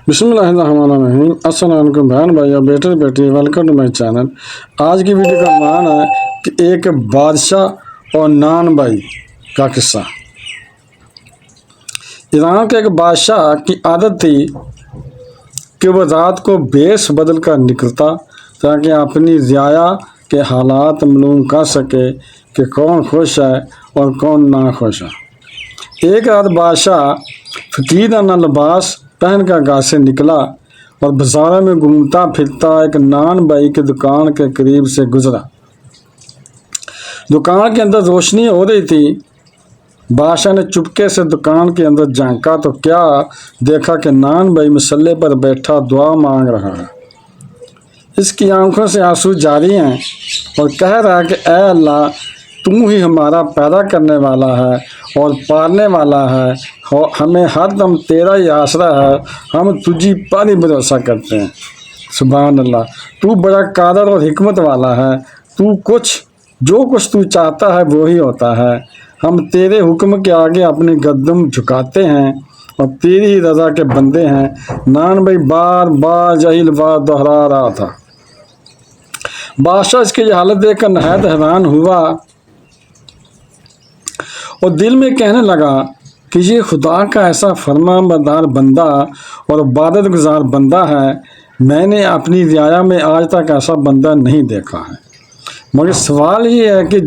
بسم اللہ الرحمن الرحیم۔ السلام علیکم بہن بھائی اور بیٹے بیٹی، ویلکم ٹو مائی چینل۔ آج کی ویڈیو کا عنوان ہے کہ ایک بادشاہ اور نان بھائی کا قصہ۔ ایران کے ایک بادشاہ کی عادت تھی کہ وہ رات کو بیس بدل کر نکلتا تاکہ اپنی رعایا کے حالات معلوم کر سکے کہ کون خوش ہے اور کون ناخوش ہے۔ ایک رات بادشاہ فقیرانہ لباس پہن کر گھر سے نکلا اور بازاروں میں گھومتا پھرتا ایک نان بھائی کی دکان کے قریب سے گزرا۔ دکان کے اندر روشنی ہو رہی تھی۔ بادشاہ نے چپکے سے دکان کے اندر جھانکا تو کیا دیکھا کہ نان بھائی مسلے پر بیٹھا دعا مانگ رہا ہے۔ اس کی آنکھوں سے آنسو جاری ہیں اور کہہ رہا ہے کہ اے اللہ، تم ہی ہمارا پیدا کرنے والا ہے اور پالنے والا ہے، ہمیں ہر دم تیرا ہی آسرا ہے، ہم تجھی پر ہی بھروسہ کرتے ہیں۔ سبحان اللہ، تو بڑا قادر اور حکمت والا ہے، جو کچھ تو چاہتا ہے وہی ہوتا ہے۔ ہم تیرے حکم کے آگے اپنے گردن جھکاتے ہیں اور تیری ہی رضا کے بندے ہیں۔ نان بھائی بار بار یہی الفاظ دہرا رہا تھا۔ بادشاہ اس کی یہ حالت دیکھ کر نہایت حیران ہوا اور دل میں کہنے لگا کہ یہ خدا کا ایسا فرمان بردار بندہ اور عبادت گزار بندہ ہے، میں نے اپنی رعایا میں آج تک ایسا بندہ نہیں دیکھا ہے۔ مگر سوال یہ ہے کہ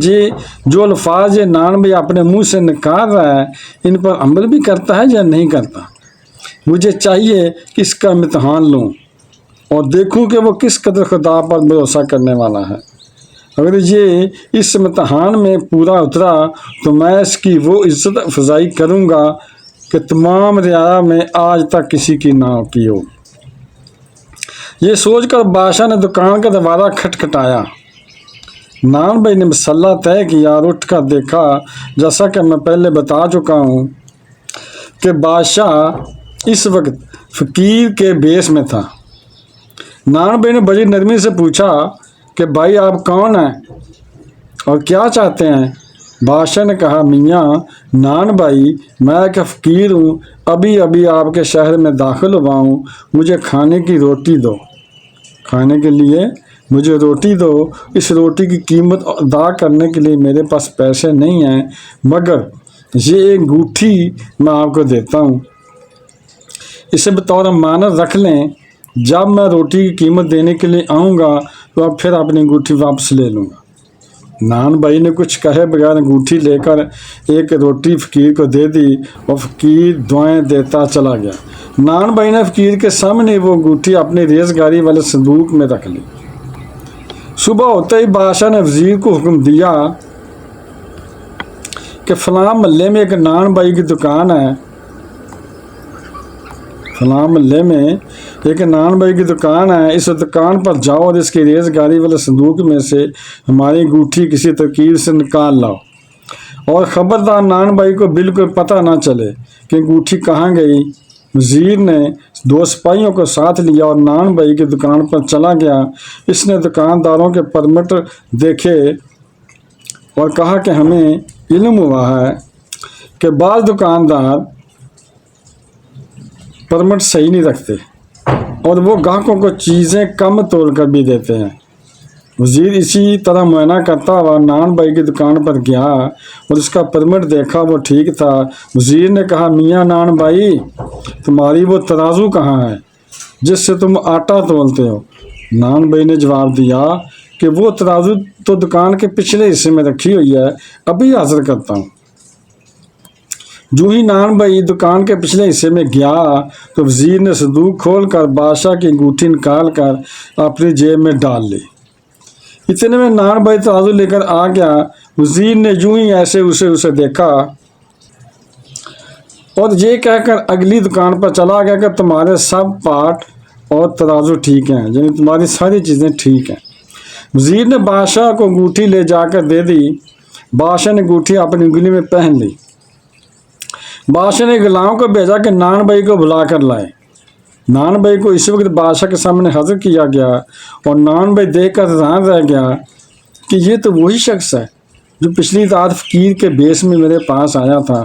جو الفاظ یہ نان بھائی اپنے منہ سے نکال رہا ہے، ان پر عمل بھی کرتا ہے یا نہیں کرتا؟ مجھے چاہیے کہ اس کا امتحان لوں اور دیکھوں کہ وہ کس قدر خدا پر بھروسہ کرنے والا ہے۔ اگر یہ اس امتحان میں پورا اترا تو میں اس کی وہ عزت افزائی کروں گا کہ تمام رعایا میں آج تک کسی کی نہ کی ہو۔ یہ سوچ کر بادشاہ نے دکان کا دروازہ کھٹکھٹایا۔ نان بھائی نے مسئلہ طے کیا اور اٹھ کر دیکھا۔ جیسا کہ میں پہلے بتا چکا ہوں کہ بادشاہ اس وقت فقیر کے بیس میں تھا۔ نان بھائی نے بڑی نرمی سے پوچھا کہ بھائی آپ کون ہیں اور کیا چاہتے ہیں؟ بادشاہ نے کہا، میاں نان بھائی، میں ایک فقیر ہوں، ابھی آپ کے شہر میں داخل ہوا ہوں، مجھے کھانے کی روٹی دو۔ کھانے کے لیے مجھے روٹی دو۔ اس روٹی کی قیمت ادا کرنے کے لیے میرے پاس پیسے نہیں ہیں، مگر یہ ایک انگوٹھی میں آپ کو دیتا ہوں، اسے بطور امانت رکھ لیں۔ جب میں روٹی کی قیمت دینے کے لیے آؤں گا تو اب پھر اپنی انگوٹھی واپس لے لوں گا۔ نان بھائی نے کچھ کہے بغیر انگوٹھی لے کر ایک روٹی فقیر کو دے دی اور فقیر دعائیں دیتا چلا گیا۔ نان بھائی نے فقیر کے سامنے وہ انگوٹھی اپنی ریزگاری والے صندوق میں رکھ لی۔ صبح ہوتے ہی بادشاہ نے وزیر کو حکم دیا کہ فلاں محلے میں ایک نان بھائی کی دکان ہے، اس دکان پر جاؤ اور اس کی ریزگاری والے صندوق میں سے ہماری انگوٹھی کسی ترکیب سے نکال لاؤ، اور خبردار نان بھائی کو بالکل پتہ نہ چلے کہ انگوٹھی کہاں گئی۔ وزیر نے 2 سپاہیوں کو ساتھ لیا اور نان بھائی کی دکان پر چلا گیا۔ اس نے دکانداروں کے پرمٹ دیکھے اور کہا کہ ہمیں علم ہوا ہے کہ بعض دکاندار پرمٹ صحیح نہیں رکھتے اور وہ گاہکوں کو چیزیں کم تول کر بھی دیتے ہیں۔ وزیر اسی طرح معائنہ کرتا ہوا نان بھائی کی دکان پر گیا اور اس کا پرمٹ دیکھا، وہ ٹھیک تھا۔ وزیر نے کہا، میاں نان بھائی، تمہاری وہ ترازو کہاں ہے جس سے تم آٹا تولتے ہو؟ نان بھائی نے جواب دیا کہ وہ ترازو تو دکان کے پچھلے حصے میں رکھی ہوئی ہے، ابھی حاضر کرتا ہوں۔ جو ہی نان بھائی دکان کے پچھلے حصے میں گیا تو وزیر نے صندوق کھول کر بادشاہ کی انگوٹھی نکال کر اپنی جیب میں ڈال لی۔ اتنے میں نان بھائی ترازو لے کر آ گیا۔ وزیر نے یوں ہی ایسے اسے دیکھا اور یہ کہہ کر اگلی دکان پر چلا گیا کہ تمہارے سب پاٹ اور ترازو ٹھیک ہیں، یعنی تمہاری ساری چیزیں ٹھیک ہیں۔ وزیر نے بادشاہ کو انگوٹھی لے جا کر دے دی۔ بادشاہ نے انگوٹھی اپنی انگلی میں پہن لی۔ بادشاہ نے غلام کو بھیجا کہ نان بھائی کو بلا کر لائے۔ نان بھائی کو اسی وقت بادشاہ کے سامنے حاضر کیا گیا اور نان بھائی دیکھ کر حیران رہ گیا کہ یہ تو وہی شخص ہے جو پچھلی رات فقیر کے بیس میں میرے پاس آیا تھا۔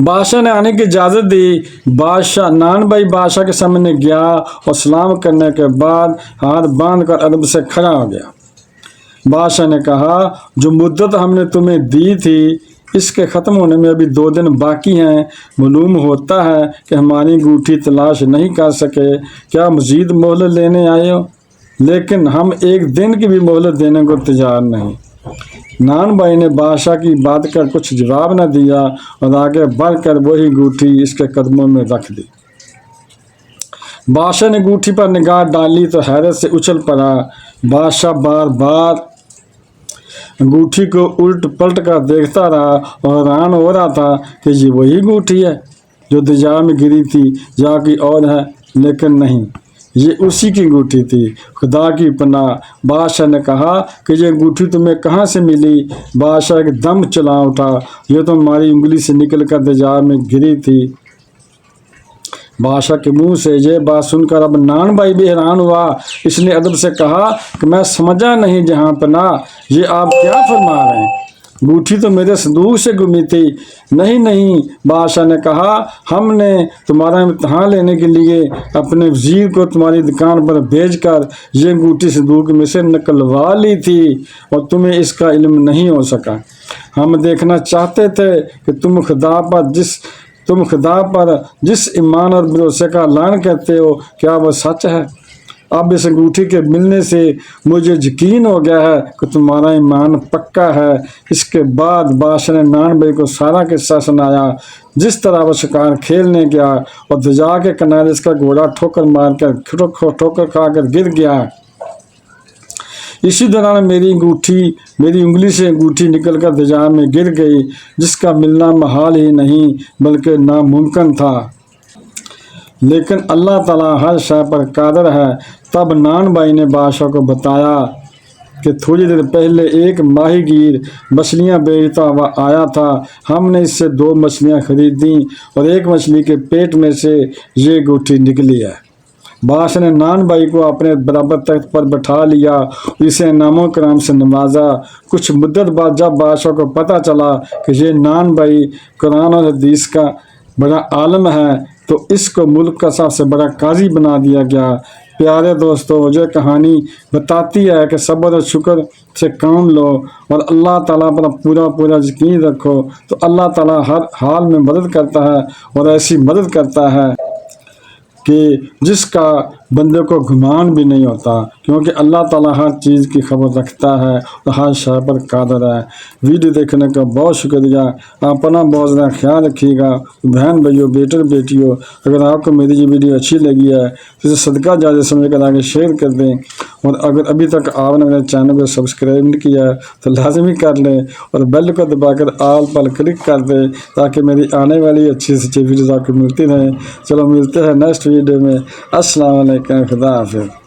بادشاہ نے آنے کی اجازت دی۔ بادشاہ نان بھائی بادشاہ کے سامنے گیا اور سلام کرنے کے بعد ہاتھ باندھ کر ادب سے کھڑا ہو گیا۔ بادشاہ نے کہا جو مدت ہم نے تمہیں دی تھی اس کے ختم ہونے میں ابھی 2 دن باقی ہیں۔ معلوم ہوتا ہے کہ ہماری انگوٹھی تلاش نہیں کر سکے، کیا مزید مہلت لینے آئے ہو؟ لیکن ہم 1 دن کی بھی مہلت دینے کو تیار نہیں۔ نان بھائی نے بادشاہ کی بات کا کچھ جواب نہ دیا اور آگے بڑھ کر وہی انگوٹھی اس کے قدموں میں رکھ دی۔ بادشاہ نے انگوٹھی پر نگاہ ڈالی تو حیرت سے اچھل پڑا۔ بادشاہ بار بار انگوٹھی کو الٹ پلٹ کر دیکھتا رہا اور حیران ہو رہا تھا کہ یہ وہی انگوٹھی ہے جو دریا میں گری تھی یا کوئی اور ہے، لیکن نہیں، یہ اسی کی انگوٹھی تھی۔ خدا کی پناہ! بادشاہ نے کہا کہ یہ انگوٹھی تمہیں کہاں سے ملی؟ بادشاہ ایک دم چلا اٹھا، یہ تو ہماری انگلی سے نکل کر دریا میں گری تھی۔ بادشاہ کے منہ سے یہ بات سن کر اب نان بھائی بھی حیران ہوا۔ اس نے ادب سے کہا کہ میں سمجھا نہیں جہاں پناہ، یہ آپ کیا فرما رہے ہیں؟ انگوٹھی تو میرے صندوق سے گمی تھی۔ نہیں نہیں، بادشاہ نے کہا، ہم نے تمہارا امتحان لینے کے لیے اپنے وزیر کو تمہاری دکان پر بھیج کر یہ انگوٹھی صندوق میں سے نکلوا لی تھی اور تمہیں اس کا علم نہیں ہو سکا۔ ہم دیکھنا چاہتے تھے کہ تم خدا پر جس ایمان اور بھروسے کا اعلان کرتے ہو کیا وہ سچ ہے؟ اب اس انگوٹھی کے ملنے سے مجھے یقین ہو گیا ہے کہ تمہارا ایمان پکا ہے۔ اس کے بعد بادشاہ نے نان بھائی کو سارا قصہ سنایا، جس طرح وہ شکار کھیلنے گیا اور دریا کے کنارے اس کا گھوڑا ٹھوکر کھا کر گر گیا۔ اسی دوران میری انگلی سے انگوٹھی نکل کر دریا میں گر گئی، جس کا ملنا محال ہی نہیں بلکہ ناممکن تھا۔ لیکن اللہ تعالیٰ ہر شے پر قادر ہے۔ تب نان بھائی نے بادشاہ کو بتایا کہ تھوڑی دیر پہلے ایک ماہی گیر مچھلیاں بیچتا ہوا آیا تھا۔ ہم نے اس سے 2 مچھلیاں خریدیں اور ایک مچھلی کے پیٹ میں سے یہ انگوٹھی نکلی ہے۔ بادشاہ نے نان بھائی کو اپنے برابر تخت پر بٹھا لیا اور اسے انعام و کرام سے نوازا۔ کچھ مدت بعد جب بادشاہ کو پتہ چلا کہ یہ نان بھائی قرآن اور حدیث کا بڑا عالم ہے تو اس کو ملک کا سب سے بڑا قاضی بنا دیا گیا۔ پیارے دوستو، یہ کہانی بتاتی ہے کہ صبر اور شکر سے کام لو اور اللہ تعالیٰ پر پورا یقین رکھو تو اللہ تعالیٰ ہر حال میں مدد کرتا ہے اور ایسی مدد کرتا ہے کہ جس کا بندے کو گمان بھی نہیں ہوتا، کیونکہ اللہ تعالیٰ ہر چیز کی خبر رکھتا ہے اور ہر شے پر قادر ہے۔ ویڈیو دیکھنے کا بہت شکریہ۔ اپنا بہت زیادہ خیال رکھیے گا۔ بہن بھائیوں، بیٹے بیٹیوں، اگر آپ کو میری یہ ویڈیو اچھی لگی ہے تو اسے صدقہ جاریہ سمجھ کر آگے شیئر کر دیں، اور اگر ابھی تک آپ نے میرے چینل کو سبسکرائب نہیں کیا ہے تو لازمی کر لیں اور بیل کو دبا کر آل پر کلک کر دیں تاکہ میری آنے والی اچھی سے اچھی ویڈیوز آپ کو ملتی رہیں۔ چلو ملتے ہیں نیکسٹ ویڈیو میں۔ السلام علیکم، خدا حافظ۔